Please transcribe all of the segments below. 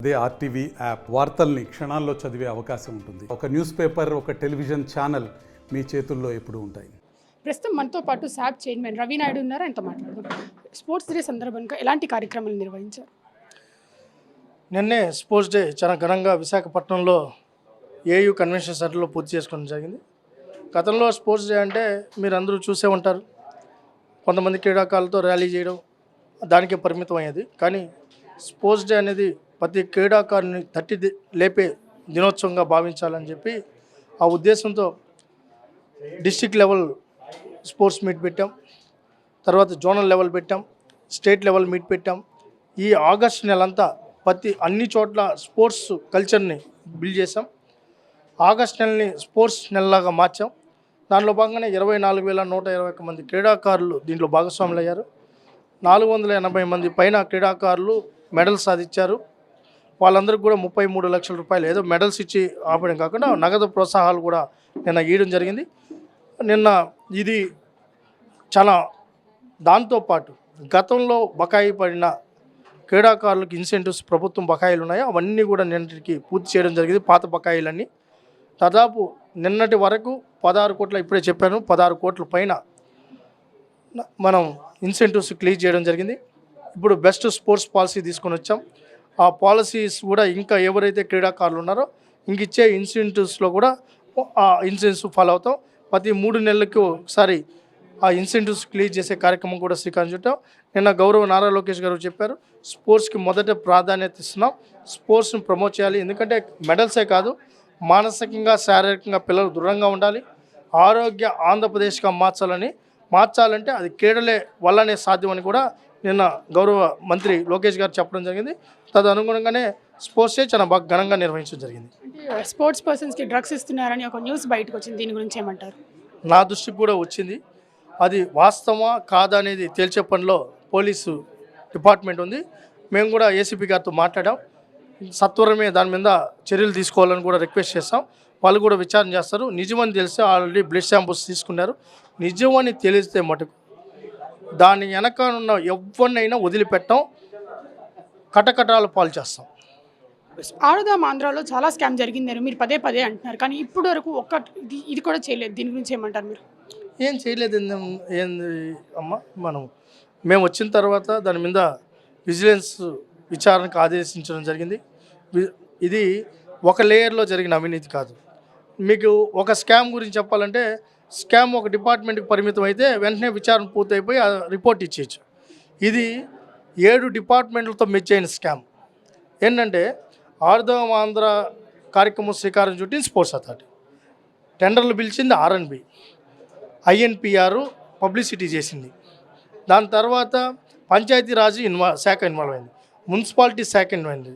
అదే RTV app వార్తల్ని క్షణాల్లో చదివే అవకాశం ఉంటుంది. ఒక న్యూస్ పేపర్, ఒక టెలివిజన్ ఛానల్ మీ చేతుల్లో ఎప్పుడూ ఉంటాయి. ప్రస్తుతం మనతో పాటు శాప్ చైర్మన్ రవి నాయుడు ఉన్నారు. ఆయనతో మాట్లాడదాం. స్పోర్ట్స్ డే సందర్భంగా ఎలాంటి కార్యక్రమాలు నిర్వహించారు? నిన్నే స్పోర్ట్స్ డే చాలా ఘనంగా విశాఖపట్నంలో ఏయూ కన్వెన్షన్ సెంటర్లో పూర్తి చేసుకోవడం జరిగింది. గతంలో స్పోర్ట్స్ డే అంటే మీరు అందరూ చూసే ఉంటారు, కొంతమంది క్రీడాకారులతో ర్యాలీ చేయడం దానికే పరిమితం అయ్యేది. కానీ స్పోర్ట్స్ డే అనేది ప్రతి క్రీడాకారుని తట్టి లేపే దినోత్సవంగా భావించాలని చెప్పి ఆ ఉద్దేశంతో డిస్ట్రిక్ట్ లెవెల్ స్పోర్ట్స్ మీట్ పెట్టాం, తర్వాత జోనల్ లెవెల్ పెట్టాం, స్టేట్ లెవెల్ మీట్ పెట్టాం. ఈ ఆగస్టు నెలంతా అన్ని చోట్ల స్పోర్ట్స్ కల్చర్ని బిల్డ్ చేసాం. ఆగస్ట్ నెలని స్పోర్ట్స్ నెలలాగా మార్చాం. దానిలో భాగంగానే 24,121 మంది క్రీడాకారులు దీంట్లో భాగస్వాములు అయ్యారు. 480 మంది పైన క్రీడాకారులు మెడల్ సాధించారు. వాళ్ళందరికీ కూడా 33 లక్షల రూపాయలు ఏదో మెడల్స్ ఇచ్చి ఆపడం కాకుండా నగదు ప్రోత్సాహాలు కూడా నిన్న ఇవ్వడం జరిగింది. నిన్న ఇది చాలా దాంతోపాటు గతంలో బకాయి పడిన క్రీడాకారులకు ఇన్సెంటివ్స్ ప్రభుత్వం బకాయిలు ఉన్నాయో అవన్నీ కూడా నిన్నటికి పూర్తి చేయడం జరిగింది. పాత బకాయిలన్నీ దాదాపు నిన్నటి వరకు 16 కోట్ల, ఇప్పుడే చెప్పాను 16 కోట్ల పైన మనం ఇన్సెంటివ్స్ క్లియర్ చేయడం జరిగింది. ఇప్పుడు బెస్ట్ స్పోర్ట్స్ పాలసీ తీసుకొని వచ్చాం. ఆ పాలసీస్ కూడా ఇంకా ఎవరైతే క్రీడాకారులు ఉన్నారో ఇంక ఇచ్చే ఇన్సెంటివ్స్లో కూడా ఆ ఇన్సెంటివ్స్ ఫాలో అవుతాం. ప్రతి 3 నెలలకు ఒకసారి ఆ ఇన్సెంటివ్స్ క్లియర్ చేసే కార్యక్రమం కూడా శ్రీకారం చుట్టాం. నిన్న గౌరవ నారా లోకేష్ గారు చెప్పారు, స్పోర్ట్స్కి మొదట ప్రాధాన్యత ఇస్తున్నాం, స్పోర్ట్స్ని ప్రమోట్ చేయాలి. ఎందుకంటే మెడల్సే కాదు, మానసికంగా శారీరకంగా పిల్లలు దృఢంగా ఉండాలి, ఆరోగ్య ఆంధ్రప్రదేశ్గా మార్చాలంటే అది క్రీడలే వల్లనే సాధ్యమని కూడా నిన్న గౌరవ మంత్రి లోకేష్ గారు చెప్పడం జరిగింది. తదనుగుణంగానే స్పోర్ట్స్ డే చాలా బాగా ఘనంగా నిర్వహించడం జరిగింది. అంటే స్పోర్ట్స్ పర్సన్స్కి డ్రగ్స్ ఇస్తున్నారని ఒక న్యూస్ బయటకు వచ్చింది, దీని గురించి ఏమంటారు? నా దృష్టికి కూడా వచ్చింది. అది వాస్తవమా కాదా అనేది తేల్చే పనిలో పోలీసు డిపార్ట్మెంట్ ఉంది. మేము కూడా ఏసీపీ గారితో మాట్లాడాం. సత్వరమే దాని మీద చర్యలు తీసుకోవాలని కూడా రిక్వెస్ట్ చేస్తాం. వాళ్ళు కూడా విచారణ చేస్తారు. నిజమని తెలిస్తే ఆల్రెడీ బ్లడ్ శాంపుల్స్ తీసుకున్నారు. నిజమని తెలిస్తే మటుకు దాని వెనకనున్న ఎవరినైనా వదిలిపెట్టాం, కటకటాలు పాలు చేస్తాం. ఆడుదాం ఆంధ్రాలో చాలా స్కామ్ జరిగిందని మీరు పదే అంటున్నారు, కానీ ఇప్పటి వరకు ఇది కూడా చేయలేదు. దీని గురించి ఏమంటారు మీరు? ఏం చేయలేదు ఏంది అమ్మ, మేము వచ్చిన తర్వాత దాని మీద విజిలెన్స్ విచారణకు ఆదేశించడం జరిగింది. ఇది ఒక లేయర్లో జరిగిన అవినీతి కాదు. మీకు ఒక స్కామ్ గురించి చెప్పాలంటే, స్కామ్ ఒక డిపార్ట్మెంట్కి పరిమితం అయితే వెంటనే విచారణ పూర్తయిపోయి రిపోర్ట్ ఇచ్చేయచ్చు. ఇది 7 డిపార్ట్మెంట్లతో మెచ్ అయిన స్కామ్. ఏంటంటే ఆర్ధవం ఆంధ్ర కార్యక్రమం శ్రీకారం చుట్టింది స్పోర్ట్స్ అథారిటీ, టెండర్లు పిలిచింది ఆర్ఎన్బి, ఐఎన్పిఆర్ పబ్లిసిటీ చేసింది. దాని తర్వాత పంచాయతీరాజ్ శాఖ ఇన్వాల్వ్ అయింది, మున్సిపాలిటీ శాఖ ఇన్వాల్వ్ అయింది.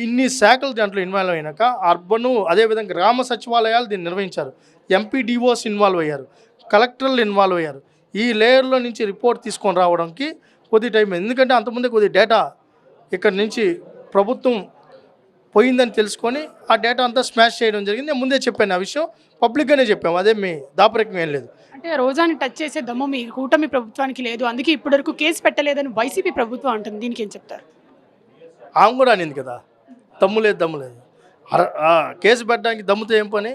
ఇన్ని శాఖలు దాంట్లో ఇన్వాల్వ్ అయినాక అర్బను, అదేవిధంగా గ్రామ సచివాలయాలు దీన్ని నిర్వహించారు, ఎంపీడీఓస్ ఇన్వాల్వ్ అయ్యారు, కలెక్టర్లు ఇన్వాల్వ్ అయ్యారు. ఈ లేయర్లో నుంచి రిపోర్ట్ తీసుకొని రావడానికి కొద్ది టైం, ఎందుకంటే అంతకుముందే కొద్ది డేటా ఇక్కడ నుంచి ప్రభుత్వం పోయిందని తెలుసుకొని ఆ డేటా అంతా స్మాష్ చేయడం జరిగింది. నేను ముందే చెప్పాను, ఆ విషయం పబ్లిక్గానే చెప్పాము, అదే మీ దాపరికం ఏం లేదు. అంటే రోజాని టచ్ చేసే దమ్ము మీ కూటమి ప్రభుత్వానికి లేదు, అందుకే ఇప్పటివరకు కేసు పెట్టలేదని వైసీపీ ప్రభుత్వం అంటుంది. దీనికి ఏం చెప్తారు? ఆమె కూడా అనింది కదా, దమ్ము లేదు. కేసు పెట్టడానికి దమ్ముతో ఏం పని?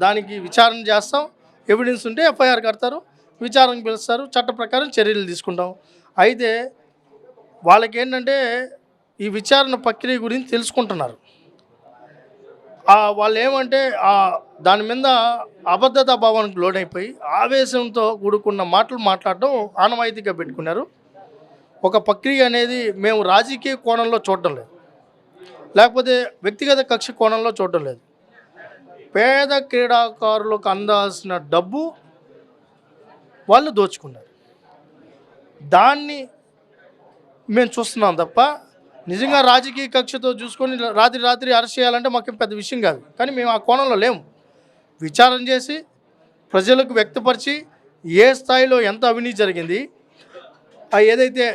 దానికి విచారణ చేస్తాం, ఎవిడెన్స్ ఉంటే ఎఫ్ఐఆర్ కడతారు, విచారణకు పిలుస్తారు, చట్ట ప్రకారం చర్యలు తీసుకుంటాం. అయితే వాళ్ళకి ఏంటంటే ఈ విచారణ ప్రక్రియ గురించి తెలుసుకుంటున్నారు. వాళ్ళు ఏమంటే దాని మీద అబద్ధతా భావానికి లోనైపోయి ఆవేశంతో కూడుకున్న మాటలు మాట్లాడడం ఆనవాయితీగా పెట్టుకున్నారు. ఒక ప్రక్రియ అనేది మేము రాజకీయ కోణంలో చూడటం లేదు, లేకపోతే వ్యక్తిగత కక్ష కోణంలో చూడటం లేదు. పేద క్రీడాకారులకు అందాల్సిన డబ్బు వాళ్ళు దోచుకున్నారు, దాన్ని మేము చూస్తున్నాం తప్ప నిజంగా రాజకీయ కక్షతో చూసుకొని రాత్రి అరెస్ట్ చేయాలంటే మాకు పెద్ద విషయం కాదు. కానీ మేము ఆ కోణంలో లేము. విచారణ చేసి ప్రజలకు వ్యక్తపరిచి ఏ స్థాయిలో ఎంత అవినీతి జరిగింది, ఏదైతే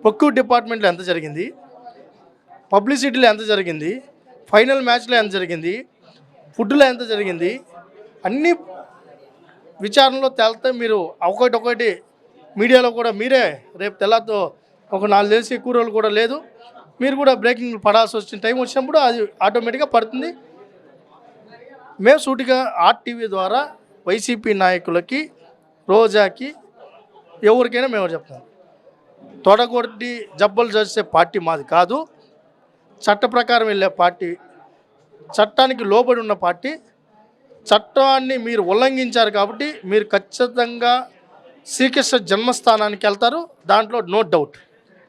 ప్రొక్యూర్ డిపార్ట్మెంట్లో ఎంత జరిగింది, పబ్లిసిటీలో ఎంత జరిగింది, ఫైనల్ మ్యాచ్లో ఎంత జరిగింది, ఫుడ్లో ఎంత జరిగింది, అన్ని విచారణలో తేలితే మీరు ఒకటి మీడియాలో కూడా మీరే రేపు తెల్లతో ఒక 4 తెలిసి ఎక్కువ రోజులు కూడా లేదు, మీరు కూడా బ్రేకింగ్ పడాల్సి వచ్చిన టైం వచ్చినప్పుడు అది ఆటోమేటిక్గా పడుతుంది. మేము సూటిగా ఆర్టీవీ ద్వారా వైసీపీ నాయకులకి, రోజాకి, ఎవరికైనా మేము చెప్తాం, తొడగొట్టి జబ్బలు చేసే పార్టీ మాది కాదు. చట్ట ప్రకారం వెళ్ళే పార్టీ, చట్టానికి లోబడి ఉన్న పార్టీ. చట్టాన్ని మీరు ఉల్లంఘించారు కాబట్టి మీరు ఖచ్చితంగా శ్రీకృష్ణ జన్మస్థానానికి వెళ్తారు, దాంట్లో నో డౌట్.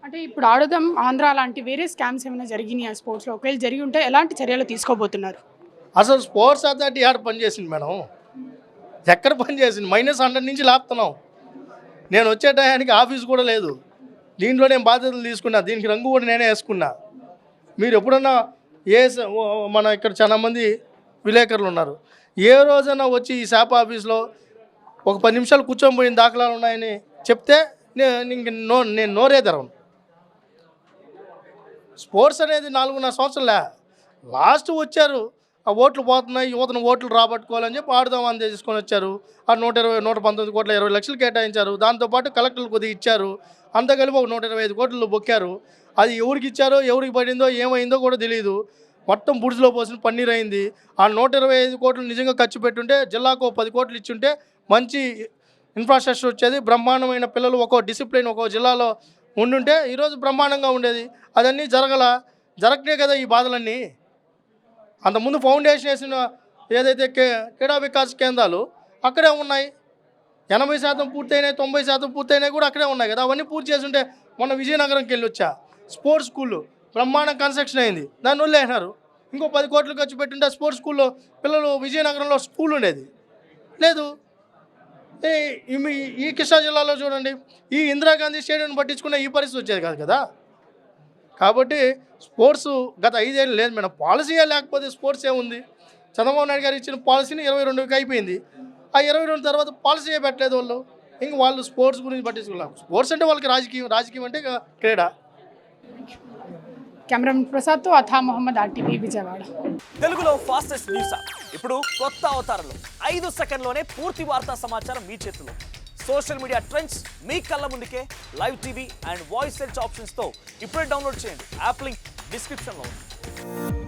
అంటే ఇప్పుడు ఆడుదాం ఆంధ్ర లాంటి వేరే స్కామ్స్ ఏమైనా జరిగినాయి ఆ స్పోర్ట్స్లో? ఒకవేళ జరిగి ఉంటే ఎలాంటి చర్యలు తీసుకోబోతున్నారు? అసలు స్పోర్ట్స్ అథారిటీ ఆడ పనిచేసింది మేడం, ఎక్కడ పనిచేసింది? -100 నుంచి లాపుతున్నాం. నేను వచ్చే టయానికి ఆఫీస్ కూడా లేదు. దీంట్లో నేను బాధ్యతలు తీసుకున్నా, దీనికి రంగు కూడా నేనే వేసుకున్నా. మీరు ఎప్పుడన్నా మన ఇక్కడ చాలామంది విలేకరులు ఉన్నారు, ఏ రోజైనా వచ్చి ఈ శాప ఆఫీస్లో ఒక 10 నిమిషాలు కూర్చొని పోయిన దాఖలాలు ఉన్నాయని చెప్తే నేను నోరే తెరవను. స్పోర్ట్స్ అనేది 4.5 సంవత్సరాలే. లాస్ట్ వచ్చారు, ఆ ఓట్లు పోతున్నాయి, యువతను ఓట్లు రాబట్టుకోవాలని చెప్పి ఆడుదాం అని తీసుకొని వచ్చారు. ఆ 119 కోట్ల 20 లక్షలు కేటాయించారు. దాంతోపాటు కలెక్టర్లు కొద్దిగా ఇచ్చారు. అంతా కలిపి ఒక 125 కోట్లు బొక్కారు. అది ఎవరికి ఇచ్చారో, ఎవరికి పడిందో, ఏమైందో కూడా తెలియదు. మొత్తం బుడ్స్లో పోసిన పన్నీర్ అయింది. ఆ 125 కోట్లు నిజంగా ఖర్చు పెట్టుంటే, జిల్లాకు 10 కోట్లు ఇచ్చుంటే మంచి ఇన్ఫ్రాస్ట్రక్చర్ వచ్చేది. బ్రహ్మాండమైన పిల్లలు ఒక్కో డిసిప్లిన్ ఒక్కో జిల్లాలో ఉండుంటే ఈరోజు బ్రహ్మాండంగా ఉండేది. అదన్నీ జరగనే కదా ఈ బాధలన్నీ. అంతకుముందు ఫౌండేషన్ వేసిన ఏదైతే క్రీడా వికాస్ కేంద్రాలు అక్కడే ఉన్నాయి. 80% పూర్తయినాయి, 90% పూర్తయినాయి కూడా అక్కడే ఉన్నాయి కదా. అవన్నీ పూర్తి చేస్తుంటే మొన్న విజయనగరంకి వెళ్ళి వచ్చా, స్పోర్ట్స్ స్కూళ్ళు బ్రహ్మాండం కన్స్ట్రక్షన్ అయింది, దాన్ని వదిలేసినారు. ఇంకో 10 కోట్లు ఖర్చు పెట్టుంటే స్పోర్ట్స్ స్కూల్లో పిల్లలు విజయనగరంలో స్కూల్ ఉండేది లేదు. ఈ కృష్ణా జిల్లాలో చూడండి, ఈ ఇందిరాగాంధీ స్టేడియం పట్టించుకున్న ఈ పరిస్థితి వచ్చేది కాదు కదా. కాబట్టి స్పోర్ట్స్ గత 5 ఏళ్ళు లేదు మేడం. పాలసీయే లేకపోతే స్పోర్ట్స్ ఏముంది? చంద్రబాబు నాయుడు గారు ఇచ్చిన పాలసీని 22కి అయిపోయింది. ఆ 22 తర్వాత పాలసీయే పెట్టలేదు వాళ్ళు. ఇంక వాళ్ళు స్పోర్ట్స్ గురించి పట్టించుకున్నారు. స్పోర్ట్స్ అంటే వాళ్ళకి రాజకీయం అంటే క్రీడ. కెమెరామెన్ ప్రసాద్తో అథా మొహమ్మద్, ఆర్టీవీ, విజయవాడ. తెలుగులో ఫాస్టెస్ట్ న్యూస్ యాప్ ఇప్పుడు కొత్త అవతారంలో 5 సెకండ్లోనే పూర్తి వార్తా సమాచారం మీ చేతిలో. సోషల్ మీడియా ట్రెండ్స్ మీ కళ్ళ ముందుకే live TV and voice search ఆప్షన్స్తో ఇప్పుడే డౌన్లోడ్ చేయండి. యాప్ లింక్ డిస్క్రిప్షన్లో ఉంది.